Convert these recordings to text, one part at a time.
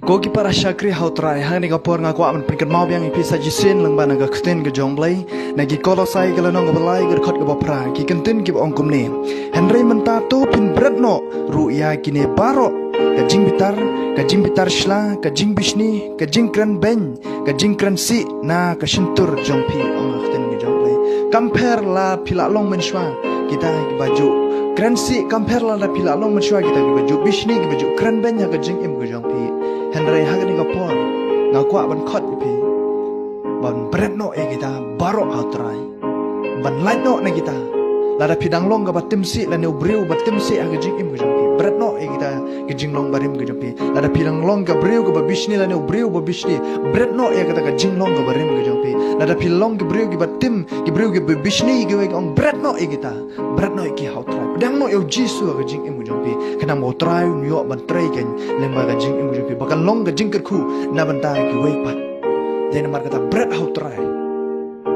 Kogi para syakri hautrai hani kapor ngakwa man pinkan mau yang ipisa jisin lang ba naga kten ge jonglai nagi kolosai gala nong balai ger khot ge bapra ki kentin ki ongkum ne Henry menta to pin bretno ruya kine baro ka jing bitar shla ka jing bishni ka jing kran ben ka jing kran si na ka shintur jongpi ong kten ge jonglai compare la pila long men shwa kita ki baju kran si compare la pila long men shwa kita ki baju bishni ki baju kran ben ya ka jing im ge jongpi Henry hagani kapor ngakwa ban khot ipi ban bretno e kita baro hautrai ban lightno ne kita lada pidang long ga batim si la ne ubriu batim si aga jing im gajampi bretno e kita ke jing long barim gajampi lada pidang long ga briu ga babishni la ne ubriu babishni bretno e kita ga jing long ga barim gajampi lada pilong ga briu ga batim ga briu ga babishni ga ong bretno e kita bretno e ki hautrai pedang no e jisu aga jing im gajampi kana mo trai nyo ban trai ken le ma ga jing im gajampi bakal long ga jing kerku na ban ta ki wei pat den mar kata bret hautrai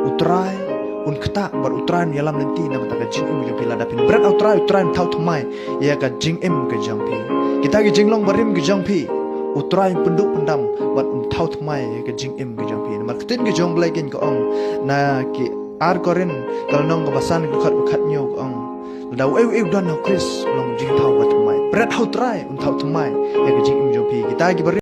utrai un kata bar utran yalam nanti na mata jing im jong pila dapin berat utran tau thmai ya ka jing im ke jong pi kita ki jinglong barim ke jong pi utran penduk pendam bat tau thmai ya ka jing im ke jong pi mar kten ke jong blai ken ko ong na ki ar korin kal nong ko basan ko khat nyo ko ong dau eu dan no kris long jing tau bat thmai berat utran un tau thmai ya ka jing im jong pi kita ki